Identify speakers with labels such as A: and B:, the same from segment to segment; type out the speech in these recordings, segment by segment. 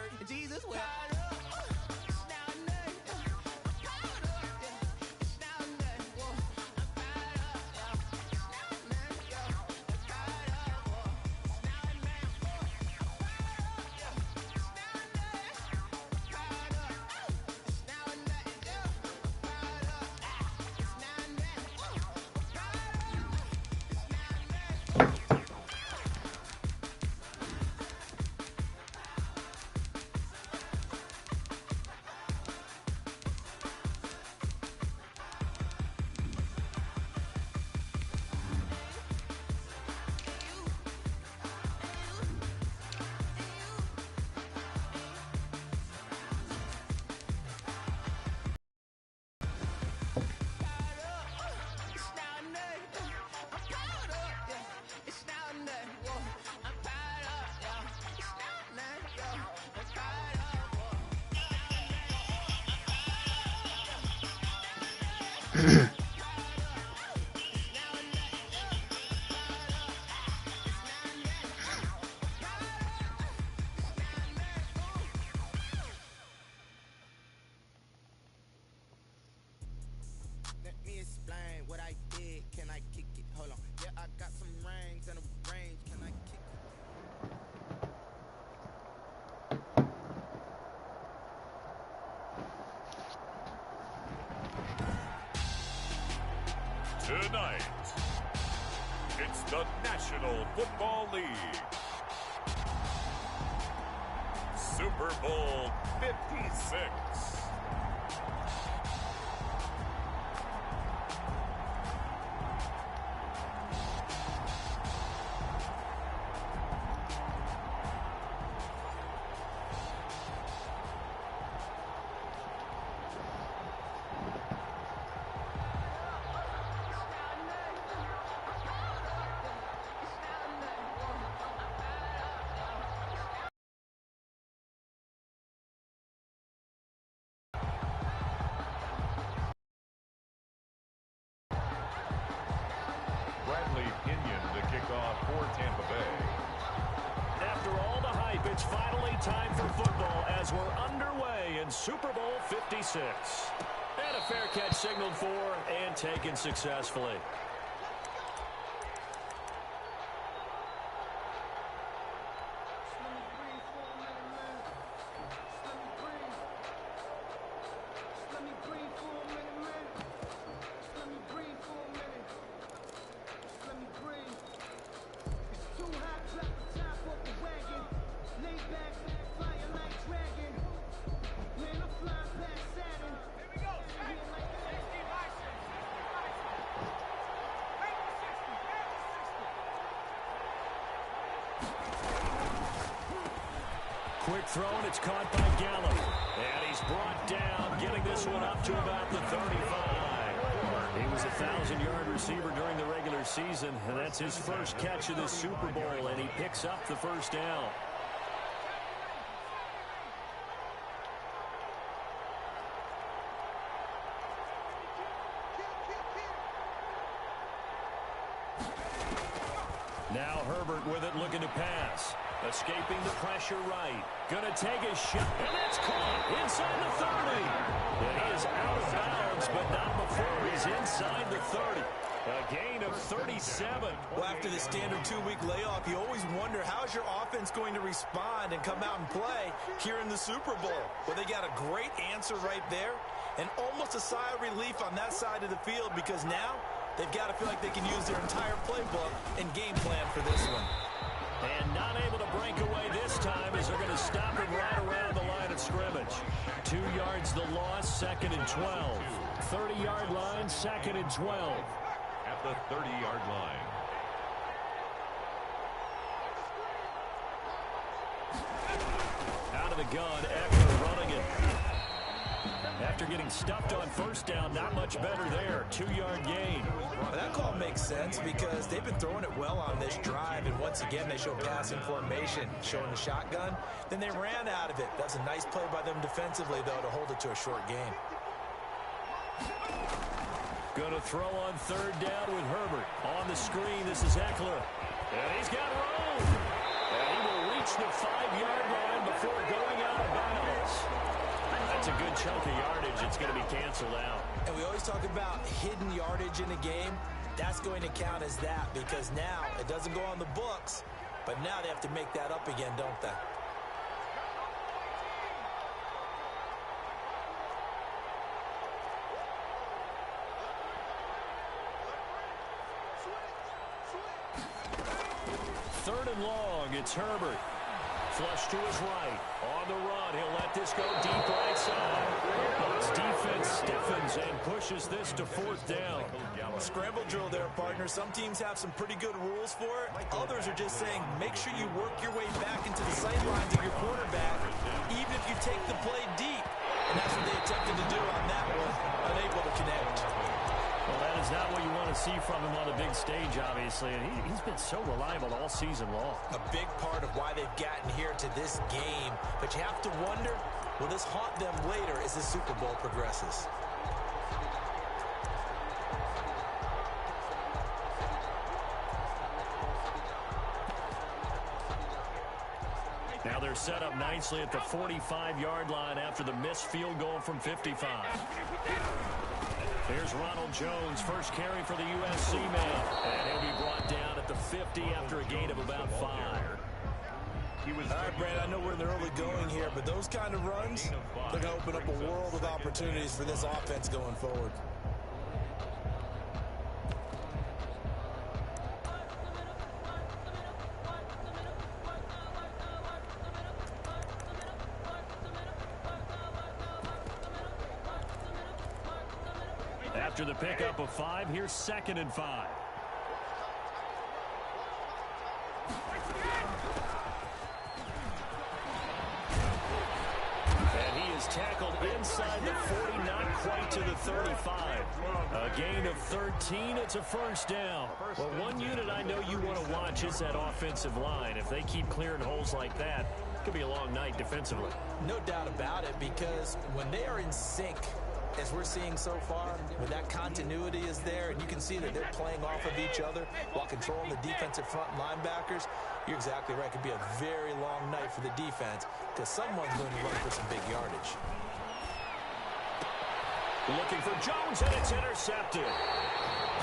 A: hurt. Jesus will.
B: Tonight, it's the National Football League. Super Bowl 56.
C: After all the hype, it's finally time for football as we're underway in Super Bowl 56. And a fair catch signaled for and taken successfully. Quick throw, and it's caught by Gallup. And he's brought down, getting this one up to about the 35. He was a 1,000-yard receiver during the regular season, and that's his first catch of the Super Bowl, and he picks up the first down. Now Herbert with it, looking to pass. Escaping the pressure right. Going to take a shot. And it's caught inside the 30. And he is out of bounds, but not before he's inside the 30. A gain of 37.
D: Well, after the standard 2-week layoff, you always wonder how's your offense going to respond and come out and play here in the Super Bowl. Well, they got a great answer right there and almost a sigh of relief on that side of the field because now they've got to feel like they can use their entire playbook and game plan for this one.
C: And not able to break away this time as they're going to stop him right around the line of scrimmage. 2 yards the loss, 2nd and 12. 30-yard line, 2nd and 12.
B: At the 30-yard line.
C: Out of the gun, Eckler running it. After getting stuffed on first down, not much better there. 2-yard gain.
D: Well, that call makes sense because they've been throwing it well on this drive, and once again they show passing formation, showing the shotgun. Then they ran out of it. That's a nice play by them defensively, though, to hold it to a short gain.
C: Going to throw on 3rd down with Herbert. On the screen, this is Eckler. And he's got room. And he will reach the 5-yard line before going out chunk of yardage, it's going to be canceled out.
D: And we always talk about hidden yardage in a game. That's going to count as that because now it doesn't go on the books, but now they have to make that up again, don't they?
C: Third and long, it's Herbert. Flush to his right. On the run, he'll let this go deep right side. His defense stiffens and pushes this to fourth down.
D: Scramble drill there, partner. Some teams have some pretty good rules for it. Others are just saying, make sure you work your way back into the sight lines of your quarterback, even if you take the play deep. And that's what they attempted to do on that one, unable to connect.
C: Well, that is not what you want to see from him on the big stage, obviously. And he's been so reliable all season long.
D: A big part of why they've gotten here to this game. But you have to wonder, will this haunt them later as the Super Bowl progresses?
C: Now they're set up nicely at the 45-yard line after the missed field goal from 55. Here's Ronald Jones, first carry for the USC man. And he'll be brought down at the 50 after a gain of about 5.
D: All right, Brad, I know we're in the early going here, but those kind of runs, they're going to open up a world of opportunities for this offense going forward.
C: After the pickup of 5, here's 2nd and 5. And he is tackled inside the 40, not quite to the 35. A gain of 13, it's a first down. Well, one unit I know you want to watch is that offensive line. If they keep clearing holes like that, it could be a long night defensively.
D: No doubt about it, because when they are in sync, as we're seeing so far, when that continuity is there and you can see that they're playing off of each other while controlling the defensive front linebackers, you're exactly right. It could be a very long night for the defense because someone's going to run for some big yardage.
C: Looking for Jones, and it's intercepted.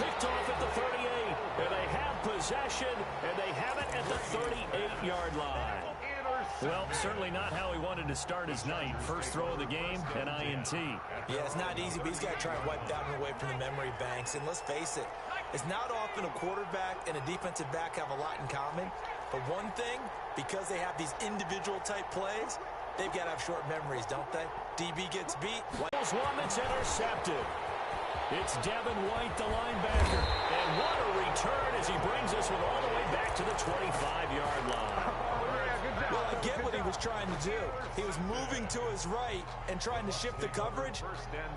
C: Picked off at the 38, and they have possession, and they have it at the 38-yard line. Well, certainly not how he wanted to start his night. First throw of the game, an INT.
D: Yeah, it's not easy, but he's got to try and wipe that one away from the memory banks. And let's face it, it's not often a quarterback and a defensive back have a lot in common. But one thing, because they have these individual type plays, they've got to have short memories, don't they? DB gets beat.
C: There's one that's intercepted. It's Devin White, the linebacker. And what a return as he brings us all the way back to the 25-yard line.
D: Well, I get what he was trying to do. He was moving to his right and trying to shift the coverage,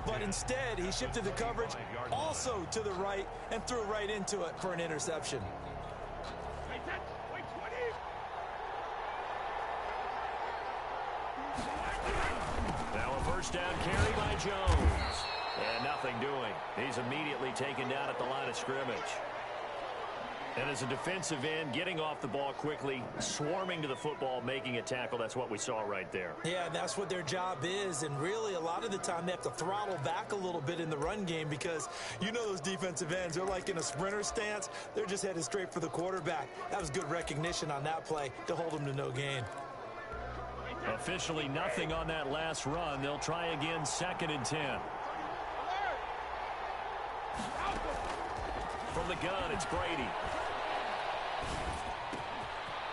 D: but instead he shifted the coverage also to the right and threw right into it for an interception.
C: Now a first down carry by Jones. And nothing doing. He's immediately taken down at the line of scrimmage. And as a defensive end, getting off the ball quickly, swarming to the football, making a tackle, that's what we saw right there.
D: Yeah, that's what their job is, and really a lot of the time they have to throttle back a little bit in the run game because you know those defensive ends, they're like in a sprinter stance. They're just headed straight for the quarterback. That was good recognition on that play to hold them to no gain.
C: Officially nothing on that last run. They'll try again, 2nd and 10. From the gun, it's Brady.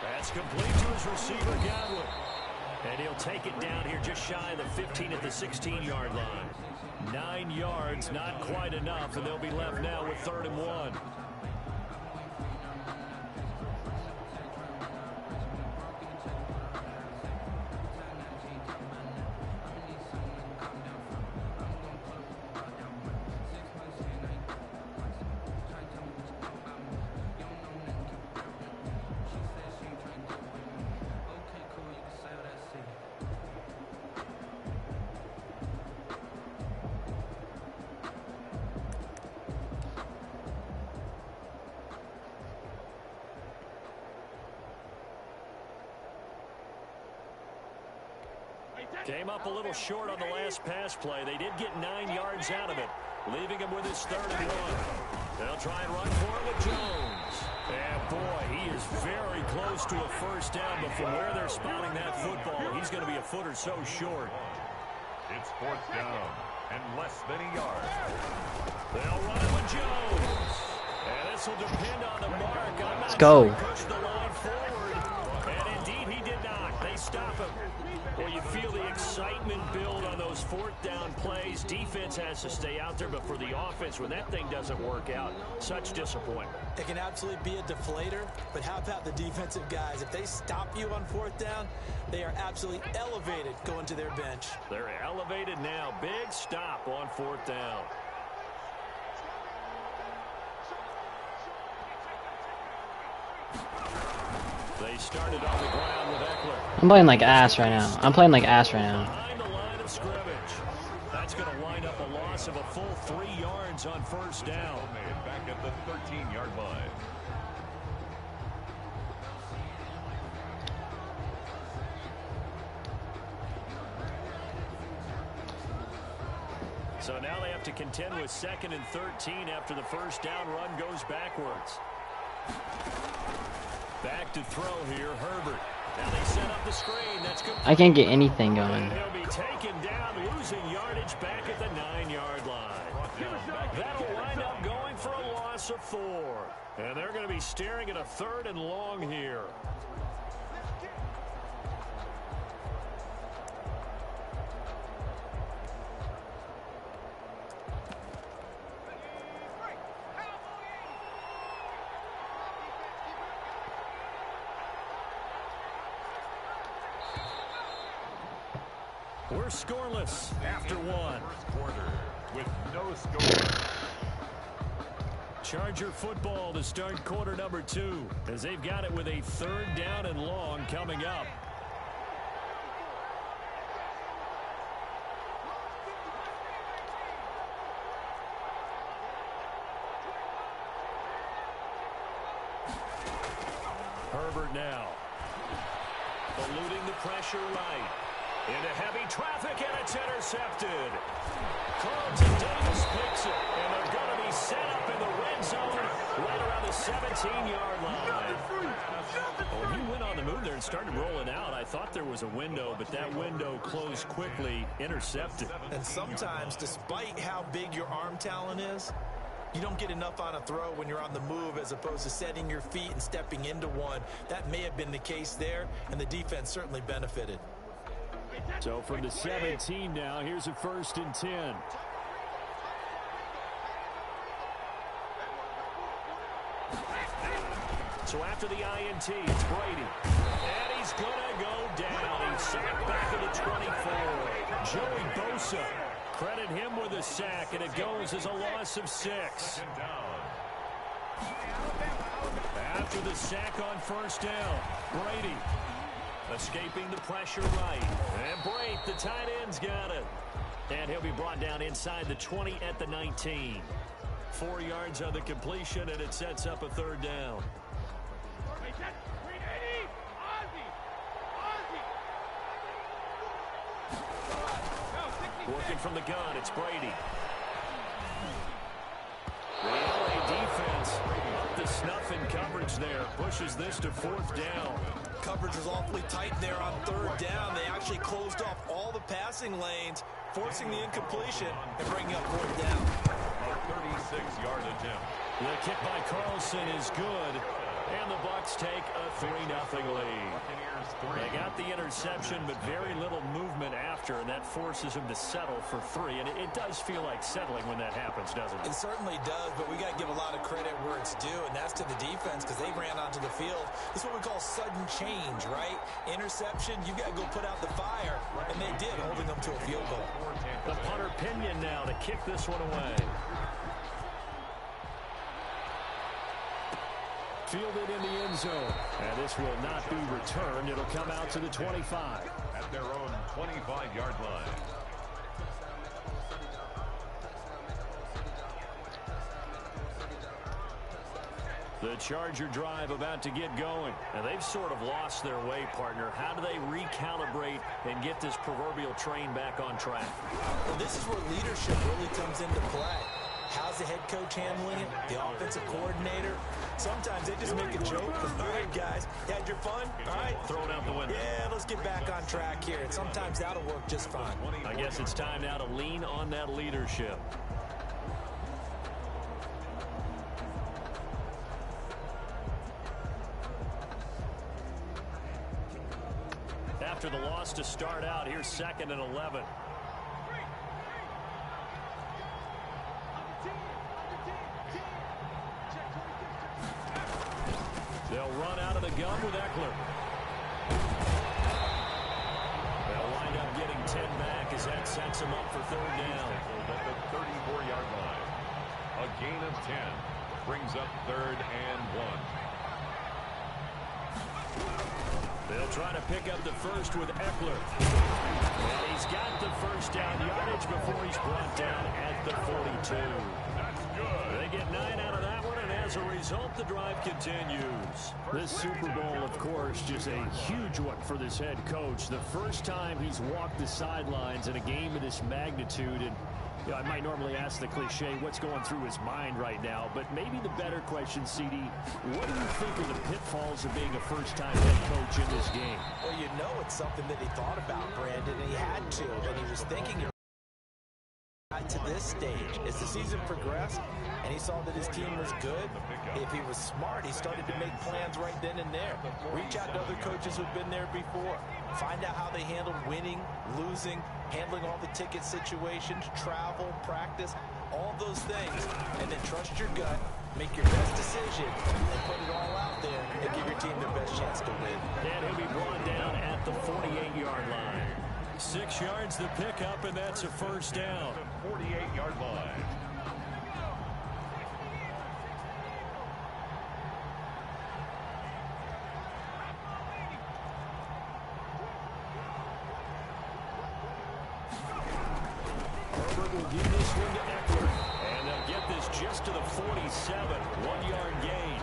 C: That's complete to his receiver, Godwin. And he'll take it down here just shy of the 15 at the 16-yard line. 9 yards, not quite enough, and they'll be left now with 3rd and 1. Came up a little short on the last pass play. They did get 9 yards out of it, leaving him with his 3rd and 1. They'll try and run for it with Jones. And boy, he is very close to a first down, but from where they're spotting that football, he's going to be a foot or so short.
B: It's 4th down and less than a yard.
C: They'll run it with Jones. And this will depend on the mark. I'm not
A: Let's go.
C: sure he pushed the line forward. And indeed, he did not. They stop him. Well, you feel the excitement build on those 4th down plays. Defense has to stay out there, but for the offense, when that thing doesn't work out, such disappointment.
D: It can absolutely be a deflator, but how about the defensive guys? If they stop you on 4th down, they are absolutely elevated going to their bench.
C: They're elevated now. Big stop on 4th down. They started on the ground with Eckler.
A: I'm playing like ass right now. I'm playing like ass right now.
C: Behind the line of scrimmage. That's going to wind up a loss of a full 3 yards on 1st down.
B: Back at the 13-yard line.
C: So now they have to contend with 2nd and 13 after the first down run goes backwards. Back to throw here, Herbert. Now they set up the screen. That's good.
A: I can't get anything going.
C: And he'll be taken down, losing yardage back at the 9-yard line. That'll wind up going for a loss of 4. And they're going to be staring at a 3rd and long here. We're scoreless after 1.
B: First quarter with no score.
C: Charger football to start quarter number 2, as they've got it with a 3rd down and long coming up. Herbert now. Eluding the pressure right. Into heavy traffic, and it's intercepted. Carlton Davis picks it, and they're going to be set up in the red zone right around the 17-yard line. When he went on the move there and started rolling out, I thought there was a window, but that window closed quickly, intercepted.
D: And sometimes, despite how big your arm talent is, you don't get enough on a throw when you're on the move as opposed to setting your feet and stepping into one. That may have been the case there, and the defense certainly benefited.
C: So from the 17 now, here's a 1st and 10. So after the INT, it's Brady. And he's going to go down. He's sacked back at the 24. Joey Bosa, credit him with a sack, and it goes as a loss of 6. After the sack on 1st down, Brady escaping the pressure right. And Brate, the tight end's got it. And he'll be brought down inside the 20 at the 19. 4 yards on the completion, and it sets up a 3rd down. Working from the gun, it's Brady. The LA defense up to snuff in coverage there. Pushes this to 4th down.
D: Coverage was awfully tight there on 3rd down. They actually closed off all the passing lanes, forcing the incompletion and bringing up 4th down.
B: A 36-yard attempt.
C: The kick by Carlson is good, and the Bucs take a 3-0 lead. They got the interception, but very little movement after, and that forces them to settle for 3. And it does feel like settling when that happens, doesn't it?
D: It certainly does, but we got to give a lot of credit where it's due, and that's to the defense because they ran onto the field. This is what we call sudden change, right? Interception, you got to go put out the fire, and they did, holding them to a field goal.
C: The punter Pinion now to kick this one away. Fielded in the end zone. And this will not be returned. It'll come out to the 25.
B: At their own 25-yard line.
C: The Charger drive about to get going. And they've sort of lost their way, partner. How do they recalibrate and get this proverbial train back on track?
D: Well, this is where leadership really comes into play. How's the head coach handling it? The offensive coordinator? Sometimes they just make a joke. All right, guys, you had your fun? All right.
C: Throw it out the window.
D: Yeah, let's get back on track here. And sometimes that'll work just fine.
C: I guess it's time now to lean on that leadership. After the loss to start out, here's 2nd and 11. They'll run out of the gun with Eckler. They'll wind up getting 10 back as that sets them up for 3rd down.
B: At the 34-yard line. A gain of 10 brings up 3rd and 1.
C: They'll try to pick up the first with Eckler. And he's got the first down yardage before he's brought down at the 42.
B: That's good.
C: They get 9 out of that one, and as a result, the drive continues. This Super Bowl, of course, just a huge one for this head coach. The first time he's walked the sidelines in a game of this magnitude, and you know, I might normally ask the cliche, what's going through his mind right now, but maybe the better question, CD, what do you think are the pitfalls of being a first-time head coach in this game?
D: Well, you know it's something that he thought about, Brandon, and he had to, and he was thinking about to this stage. As the season progressed and he saw that his team was good, if he was smart, he started to make plans right then and there. Reach out to other coaches who've been there before. Find out how they handled winning, losing, handling all the ticket situations, travel, practice, all those things. And then trust your gut, make your best decision, and put it all out there and give your team their best chance to win.
C: And he'll be brought down at the 48-yard line. 6 yards the pickup, and that's a first down.
B: 48-yard line.
C: Herbert will give this one to Eckler, and they'll get this just to the 47. 1-yard gain.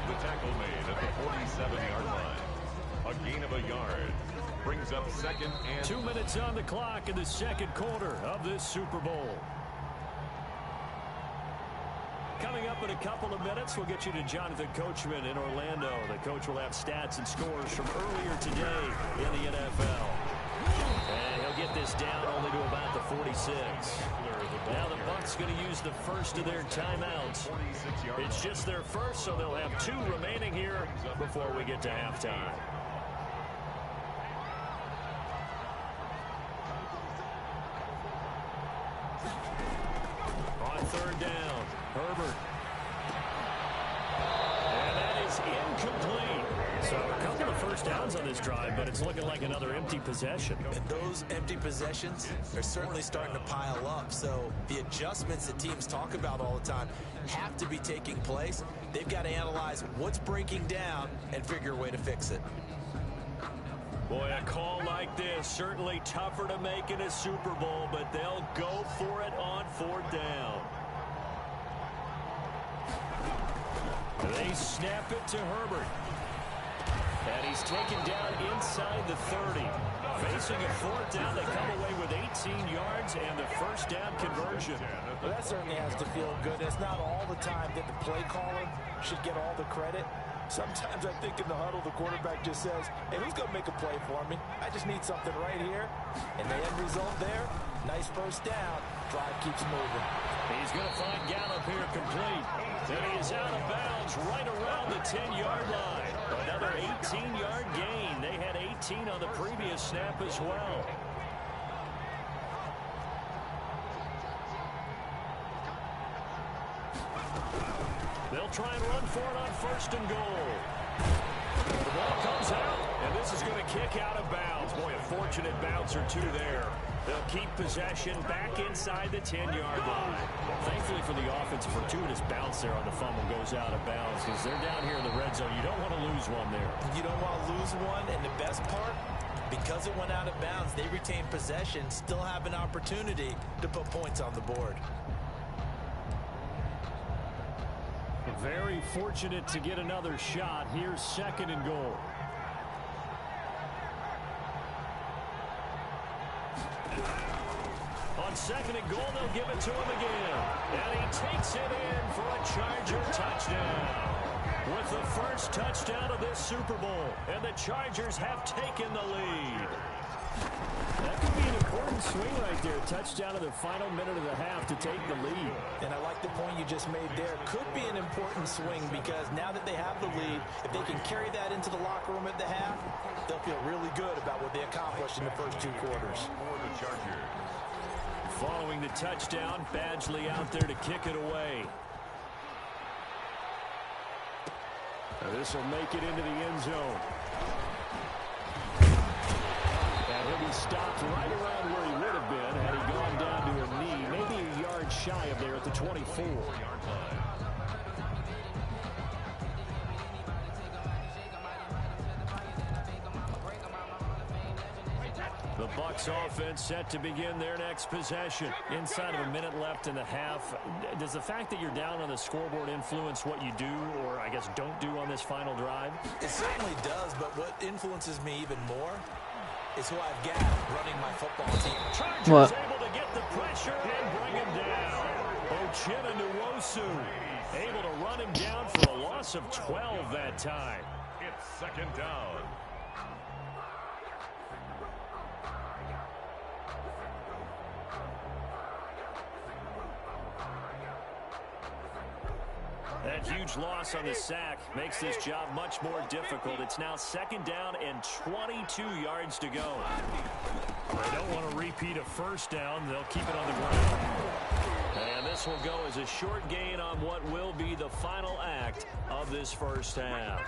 B: The tackle made at the 47-yard line. A gain of a yard. Brings up 2nd and
C: 2 minutes on the clock in the 2nd quarter of this Super Bowl. Coming up in a couple of minutes, we'll get you to Jonathan Coachman in Orlando. The coach will have stats and scores from earlier today in the NFL. And he'll get this down only to about the 46. Now the Bucs going to use the first of their timeouts. It's just their first, so they'll have 2 remaining here before we get to halftime. On 3rd down, Herbert. And that is incomplete. So a couple of first downs on this drive, but it's looking like another empty possession.
D: And those empty possessions are certainly starting to pile up. So the adjustments that teams talk about all the time have to be taking place. They've got to analyze what's breaking down and figure a way to fix it.
C: Boy, a call like this, certainly tougher to make in a Super Bowl, but they'll go for it on 4th down. They snap it to Herbert. And he's taken down inside the 30. Facing a 4th down, they come away with 18 yards and the first down conversion.
D: Well, that certainly has to feel good. It's not all the time that the play caller should get all the credit. Sometimes I think in the huddle, the quarterback just says, hey, who's going to make a play for me? I just need something right here. And the end result there, nice first down. Drive keeps moving.
C: He's going to find Gallup here complete. And he's out of bounds right around the 10-yard line. Another 18-yard gain. They had 18 on the previous snap as well. They'll try and run for it on 1st and goal. The ball comes out, and this is going to kick out of bounds. Boy, a fortunate bounce or 2 there. They'll keep possession back inside the 10-yard line. Thankfully for the offense, a fortuitous bounce there on the fumble goes out of bounds because they're down here in the red zone. You don't want to lose one there.
D: You don't want to lose one, and the best part, because it went out of bounds, they retain possession, still have an opportunity to put points on the board.
C: Very fortunate to get another shot. Here's 2nd and goal. On 2nd and goal, they'll give it to him again. And he takes it in for a Charger touchdown. With the first touchdown of this Super Bowl. And the Chargers have taken the lead. That could be an important swing right there. Touchdown in the final minute of the half to take the lead.
D: And I like the point you just made there. Could be an important swing because now that they have the lead, if they can carry that into the locker room at the half, they'll feel really good about what they accomplished in the first 2 quarters.
B: For the Chargers.
C: Following the touchdown, Badgley out there to kick it away. This will make it into the end zone. And he'll be stopped right around where he would have been had he gone down to a knee, maybe a yard shy of there at the 24. The Bucs offense set to begin their next possession. Inside of a minute left in the half. Does the fact that you're down on the scoreboard influence what you do, or I guess don't do on this final drive?
D: It certainly does, but what influences me even more is who I've got running my football team.
C: Chargers able to get the pressure and bring him down. Uchenna Nwosu able to run him down for a loss of 12 that time.
B: It's 2nd down.
C: That huge loss on the sack makes this job much more difficult. It's now 2nd down and 22 yards to go. They don't want to repeat a first down. They'll keep it on the ground. And this will go as a short gain on what will be the final act of this first half.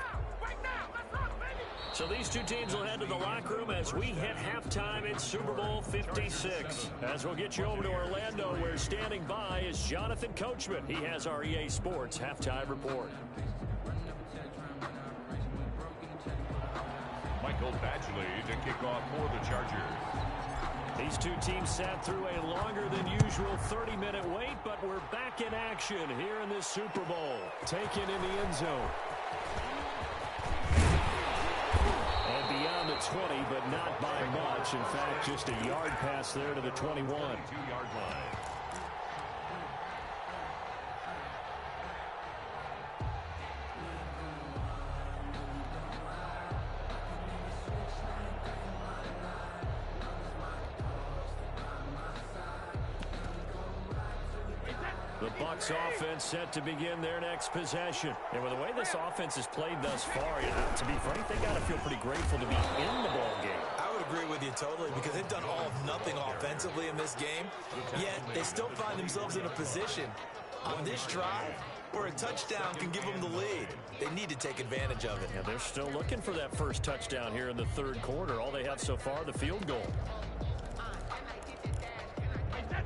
C: So these two teams will head to the locker room as we hit halftime in Super Bowl 56. As we'll get you over to Orlando, where standing by is Jonathan Coachman. He has our EA Sports halftime report.
B: Michael Badgley to kick off for the Chargers.
C: These two teams sat through a longer than usual 30-minute wait, but we're back in action here in this Super Bowl. Taken in the end zone. And beyond the 20, but not by much. In fact, just a yard pass there to the 21.
B: 2-yard line.
C: The Bucs offense set to begin their next possession. And with the way this offense has played thus far, to be frank, they got to feel pretty grateful to be in the ball game.
D: I would agree with you totally because they've done all of nothing offensively in this game, yet they still find themselves in a position on this drive where a touchdown can give them the lead. They need to take advantage of it.
C: Yeah, they're still looking for that first touchdown here in the 3rd quarter. All they have so far, the field goal.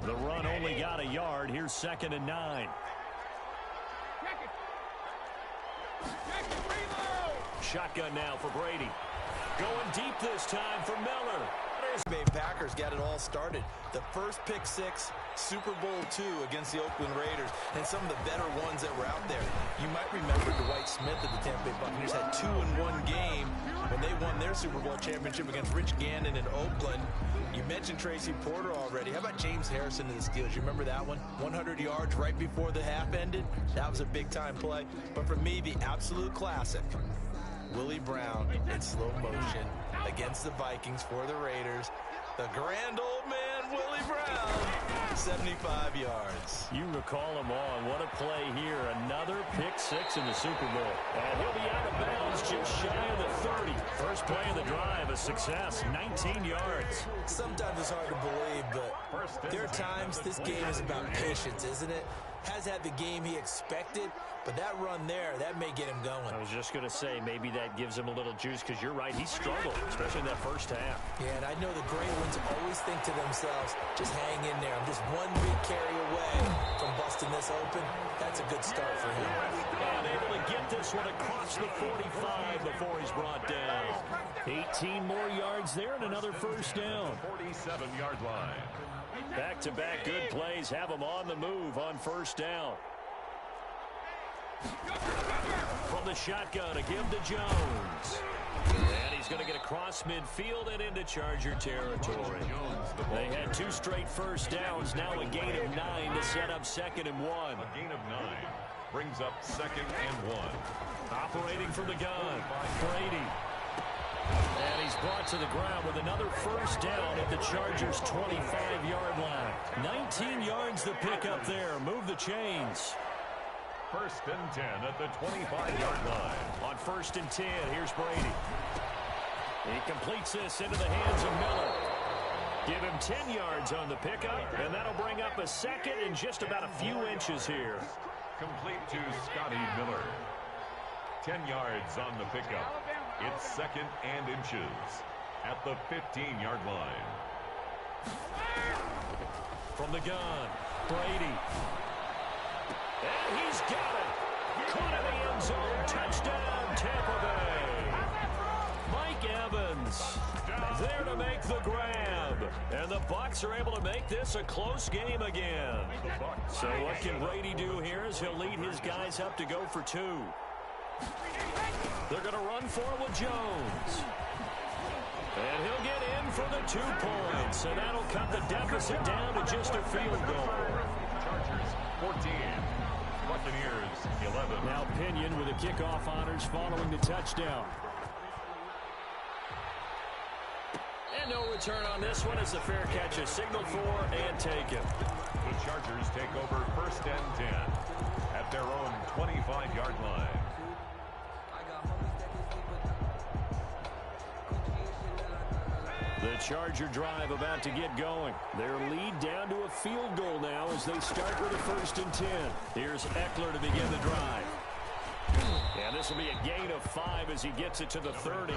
C: The run only got a yard. Here's 2nd and 9. Shotgun now for Brady. Going deep this time for Miller.
D: Bay Packers got it all started. The first pick 6, Super Bowl II against the Oakland Raiders, and some of the better ones that were out there. You might remember Dwight Smith of the Tampa Bay Buccaneers had 2-in-1 game when they won their Super Bowl championship against Rich Gannon in Oakland. You mentioned Tracy Porter already. How about James Harrison of the Steelers? You remember that one? 100 yards right before the half ended. That was a big-time play. But for me, the absolute classic, Willie Brown in slow motion against the Vikings for the Raiders. The grand old man, Willie Brown, 75 yards.
C: You recall them all. What a play here. Another pick 6 in the Super Bowl. And he'll be out of bounds just shy of the 30. First play of the drive, a success, 19 yards.
D: Sometimes it's hard to believe, but there are times this game is about patience, isn't it? Has had the game he expected, but that run there, that may get him going.
C: I was just going to say, maybe that gives him a little juice, because you're right, he struggled, especially in that first half.
D: Yeah, and I know the great ones always think to themselves, just hang in there. I'm just one big carry away from busting this open. That's a good start for him.
C: And able to get this one across the 45 before he's brought down. 18 more yards there and another first down.
B: 47-yard line.
C: Back-to-back good plays have him on the move on first down. From the shotgun, a give to Jones. And he's going to get across midfield and into Charger territory. They had 2 straight first downs, now a gain of 9 to set up 2nd and 1.
B: A gain of 9 brings up 2nd and 1.
C: Operating from the gun, Brady. And he's brought to the ground with another first down at the Chargers' 25-yard line. 19 yards the pick up there. Move the chains.
B: 1st and 10 at the 25-yard line.
C: On 1st and 10, here's Brady. He completes this into the hands of Miller. Give him 10 yards on the pickup, and that'll bring up a 2nd and just about a few inches here.
B: Complete to Scotty Miller. 10 yards on the pickup. It's 2nd and inches at the 15-yard line. From the gun, Brady. And he's got it. Caught in the end zone. Touchdown, Tampa Bay. Mike Evans there to make the grab. And the Bucs are able to make this a close game again. So what can Brady do here as he'll lead his guys up to go for 2. They're going to run for it with Jones. And he'll get in for the 2 points. And that'll cut the deficit down to just a field goal. Chargers 14. Buccaneers 11.
C: Now Pinion with the kickoff honors following the touchdown. And no return on this one as the fair catch is signaled for and taken.
B: The Chargers take over 1st and 10 at their own 25-yard line.
C: The Charger drive about to get going. Their lead down to a field goal now as they start with a 1st and 10. Here's Eckler to begin the drive. And this will be a gain of 5 as he gets it to the 30.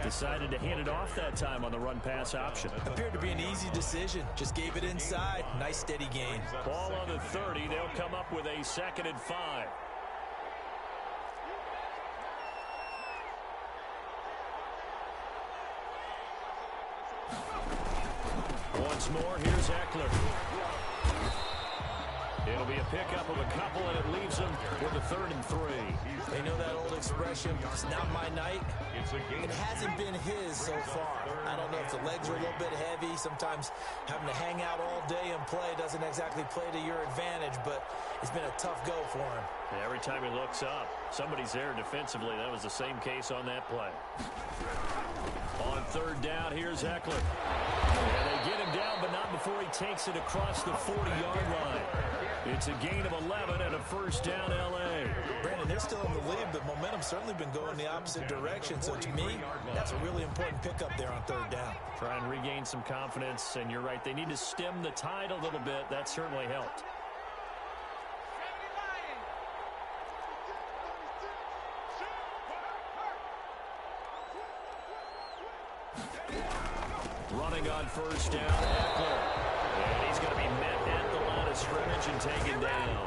C: Decided to hand it off that time on the run-pass option.
D: Appeared to be an easy decision. Just gave it inside. Nice steady gain.
C: Ball on the 30. They'll come up with a 2nd and 5. Once more, here's Eckler. It'll be a pickup of a couple, and it leaves them with a 3rd and 3.
D: They know that old expression, it's not my night. It hasn't been his so far. I don't know if the legs are a little bit heavy. Sometimes having to hang out all day and play doesn't exactly play to your advantage, but it's been a tough go for him.
C: And every time he looks up, somebody's there defensively. That was the same case on that play. On 3rd down, here's Eckler. And they get him down, but not before he takes it across the 40-yard line. It's a gain of 11 and a 1st down L.A.
D: Brandon, they're still in the lead, but momentum's certainly been going the opposite direction. So to me, that's a really important pickup there on 3rd down.
C: Try and regain some confidence, and you're right. They need to stem the tide a little bit. That certainly helped. Running on 1st down, Eckler. And he's going to be met at the line of scrimmage and taken down.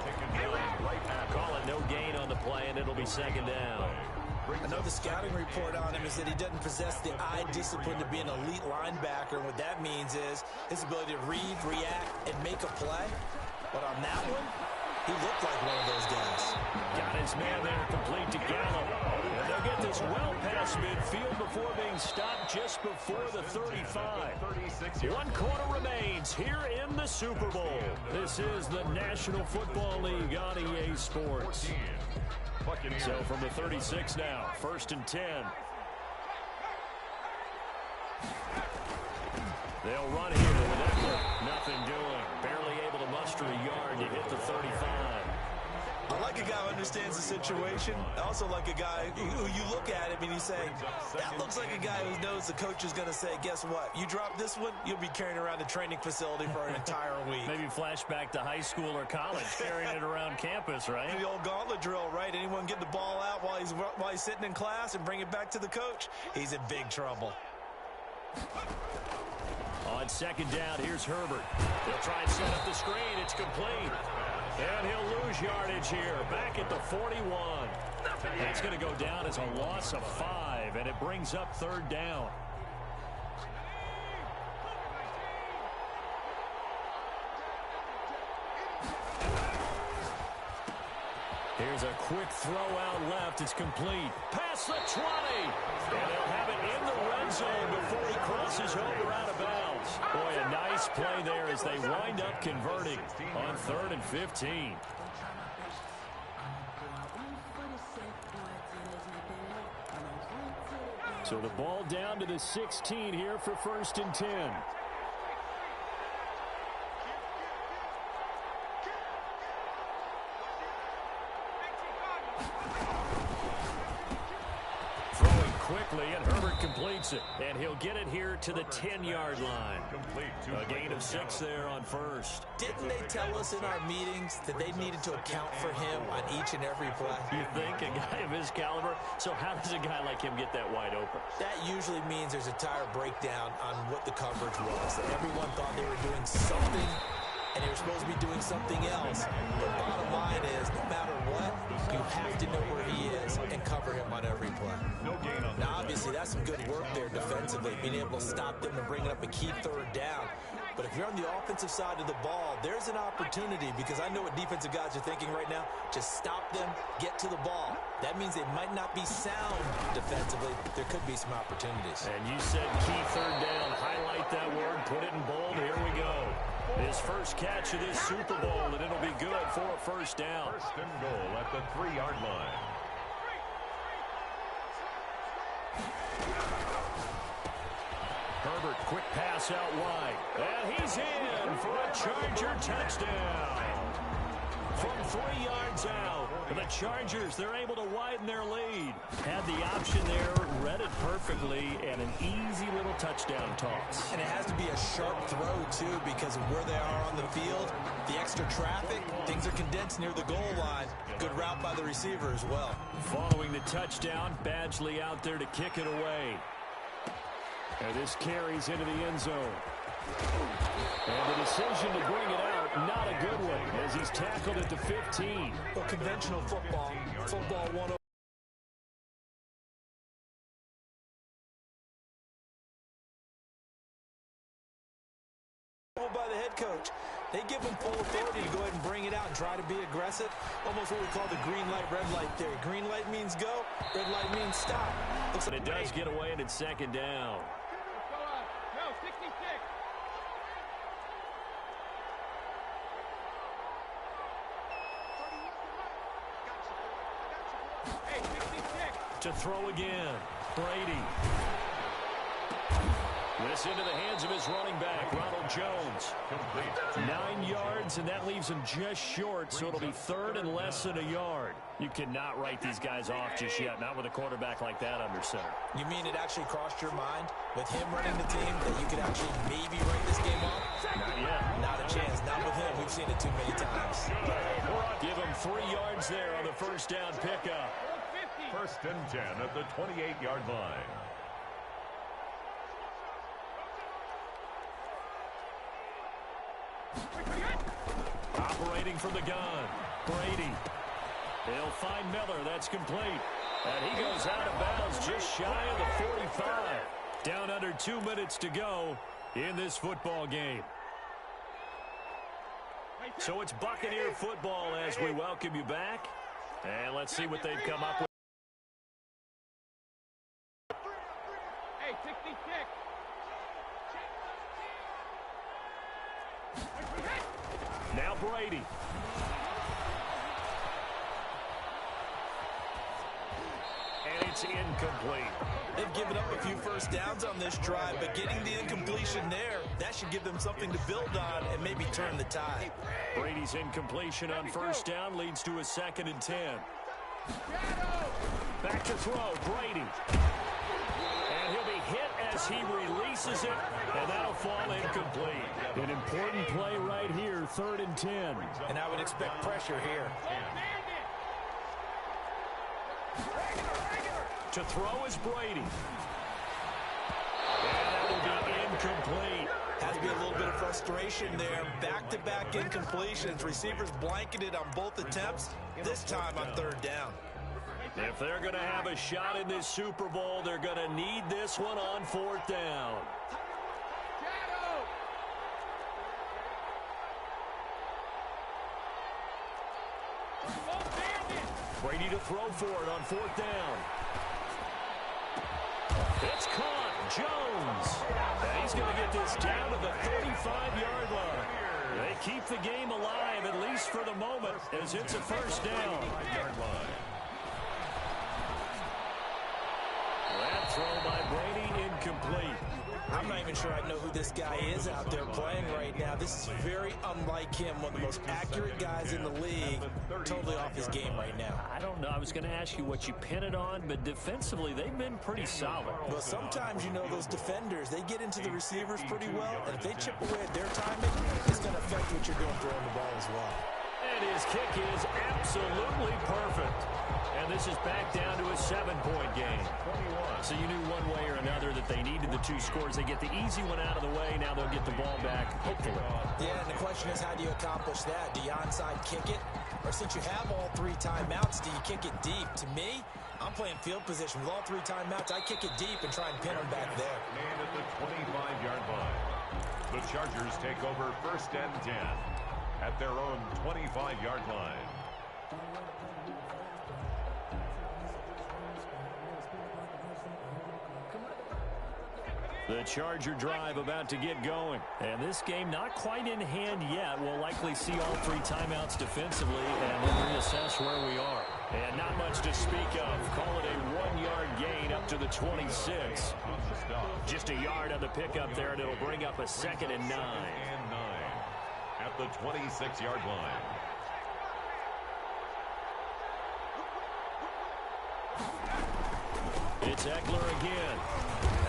C: Call it no gain on the play, and it'll be 2nd down.
D: I know the scouting report on him is that he doesn't possess the eye discipline to be an elite linebacker. And what that means is his ability to read, react, and make a play. But on that one, he looked like one of those guys.
C: Got his man there, complete to Gallup. And they'll get this well past midfield before being stopped just before the 35. 1 quarter remains here in the Super Bowl. This is the National Football League on EA Sports. So from the 36 now, 1st and 10. They'll run here with Eckler. Nothing doing. Barely able to muster a yard to hit the 35.
D: I like a guy who understands the situation. I also like a guy who you look at him and you say, that looks like a guy who knows the coach is going to say, guess what? You drop this one, you'll be carrying around the training facility for an entire week.
C: Maybe flashback to high school or college, carrying it around campus, right?
D: The old gauntlet drill, right? Anyone get the ball out while he's sitting in class and bring it back to the coach? He's in big trouble.
C: On 2nd down, here's Herbert. He'll try and set up the screen. It's complete. And he'll lose yardage here, back at the 41. That's going to go down as a loss of 5, and it brings up 3rd down. Here's a quick throw out left. It's complete. Past the 20. And they'll have it in the red zone before he crosses over out of bounds. Boy, a nice play there as they wind up converting on 3rd and 15. So the ball down to the 16 here for 1st and 10. Throwing quickly, and Herbert completes it. And he'll get it here to the 10-yard line. A gain of 6 there on 1st.
D: Didn't they tell us in our meetings that they needed to account for him on each and every play?
C: You think? A guy of his caliber? So how does a guy like him get that wide open?
D: That usually means there's a tire breakdown on what the coverage was. Everyone thought they were doing something, and they were supposed to be doing something else. The bottom line is, no matter what, you have to know where he is and cover him on every play. Now, obviously, that's some good work there defensively, being able to stop them and bringing up a key 3rd down. But if you're on the offensive side of the ball, there's an opportunity, because I know what defensive guys are thinking right now. Just stop them, get to the ball. That means they might not be sound defensively. There could be some opportunities.
C: And you said key 3rd down. Highlight that word, put it in bold. Here we go. His first catch of this Super Bowl, and it'll be good for a 1st down.
B: 1st and goal at the 3-yard line.
C: Herbert, quick pass out wide. And he's in for a Charger touchdown. From 3 yards out, the Chargers, they're able to widen their lead. Had the option there, read it perfectly, and an easy little touchdown toss.
D: And it has to be a sharp throw, too, because of where they are on the field. The extra traffic, things are condensed near the goal line. Good route by the receiver as well.
C: Following the touchdown, Badgley out there to kick it away. And this carries into the end zone. And the decision to bring it out, not a good one, as he's tackled at the 15.
D: Well, conventional football 101. By the head coach. They give him full authority to go ahead and bring it out and try to be aggressive. Almost what we call the green light, red light theory. Green light means go, red light means stop.
C: Looks like it does get away, and it's 2nd down.
E: No, 66. Hey, 66.
C: To throw again. Brady. This into the hands of his running back, Ronald Jones. 9 yards, and that leaves him just short, so it'll be 3rd and less than a yard. You cannot write these guys off just yet, not with a quarterback like that under center.
D: You mean it actually crossed your mind with him running the team that you could actually maybe write this game off?
C: Not yet.
D: Not a chance. Not with him. We've seen it too many times.
C: Give him 3 yards there on the 1st down pickup.
B: 1st and 10 at the 28-yard line.
C: Operating from the gun, Brady. They'll find Miller. That's complete. And he goes out of bounds just shy of the 45. Down under 2 minutes to go in this football game. So it's Buccaneer football as we welcome you back. And let's see what they've come up with.
E: Hey, 66.
C: Now Brady. And it's incomplete.
D: They've given up a few 1st downs on this drive, but getting the incompletion there, that should give them something to build on and maybe turn the tide.
C: Brady's incompletion on 1st down leads to a 2nd and 10. Back to throw, Brady. And he'll be hit as he releases it, and that'll fall incomplete. An important play right here, 3rd and 10.
D: And I would expect pressure here.
C: To throw is Brady. And that will be incomplete.
D: Has to be a little bit of frustration there. Back-to-back incompletions. Receivers blanketed on both attempts, this time on 3rd down.
C: If they're going to have a shot in this Super Bowl, they're going to need this one on 4th down. to throw for it on 4th down. It's caught. Jones. And he's going to get this down to the 35-yard line. They keep the game alive, at least for the moment, as it's a first down. That throw by Brady incomplete.
D: I'm not even sure I know who this guy is out there playing right now. This is very unlike him, one of the most accurate guys in the league, totally off his game right now.
C: I don't know. I was going to ask you what you pin it on, but defensively, they've been pretty solid.
D: Well, sometimes, you know, those defenders, they get into the receivers pretty well, and if they chip away at their timing, it's going to affect what you're doing throwing the ball as well.
C: And his kick is absolutely perfect. And this is back down to a 7-point game. So you knew one way or another that they needed the 2 scores. They get the easy one out of the way. Now they'll get the ball back, hopefully.
D: Yeah, and the question is, how do you accomplish that? Do you onside kick it? Or since you have all 3 timeouts, do you kick it deep? To me, I'm playing field position. With all 3 timeouts, I kick it deep and try and pin them back there.
F: And at the 25-yard line, the Chargers take over 1st and 10 at their own 25-yard line.
C: The Charger drive about to get going. And this game not quite in hand yet. We'll likely see all 3 timeouts defensively and then reassess where we are. And not much to speak of. Call it a 1-yard gain up to the 26. Just a yard on the pickup there, and it'll bring up a 2nd and 9.
F: At the 26-yard line.
C: It's Eckler again.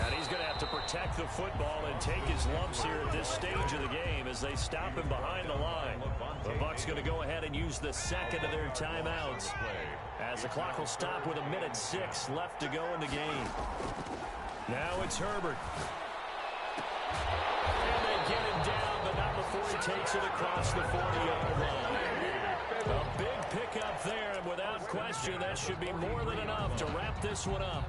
C: And he's going to have to protect the football and take his lumps here at this stage of the game as they stop him behind the line. The Bucs going to go ahead and use the 2nd of their timeouts as the clock will stop with 1:06 left to go in the game. Now it's Herbert. And they get him down, but not before he takes it across the 40-yard line. A big pickup there, and without question, that should be more than enough to wrap this one up.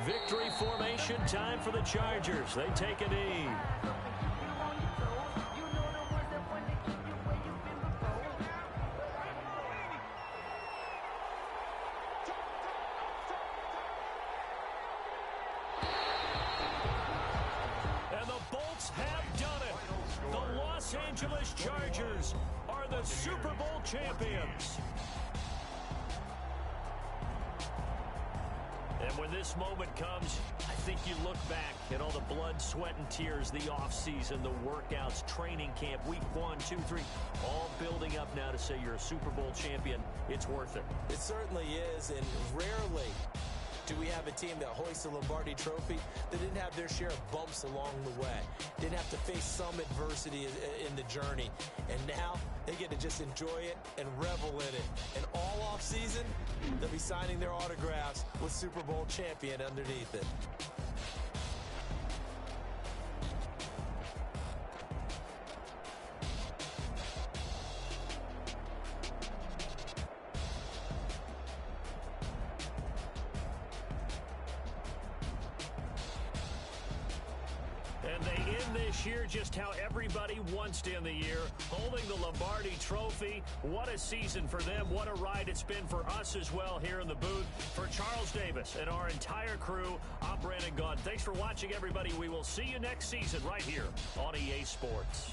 C: Victory formation time for the Chargers. They take a knee. And the Bolts have done it. The Los Angeles Chargers are the Super Bowl champions. And when this moment comes, I think you look back at all the blood, sweat, and tears, the offseason, the workouts, training camp, week 1, 2, 3, all building up now to say you're a Super Bowl champion. It's worth it.
D: It certainly is, and rarely do we have a team that hoists a Lombardi trophy that didn't have their share of bumps along the way, didn't have to face some adversity in the journey, and now they get to just enjoy it and revel in it. And all off season, they'll be signing their autographs with Super Bowl champion underneath it.
C: And they end this year just how everybody wants to end the year, holding the Lombardi Trophy. What a season for them. What a ride it's been for us as well here in the booth. For Charles Davis and our entire crew, I'm Brandon Gaudin. Thanks for watching, everybody. We will see you next season right here on EA Sports.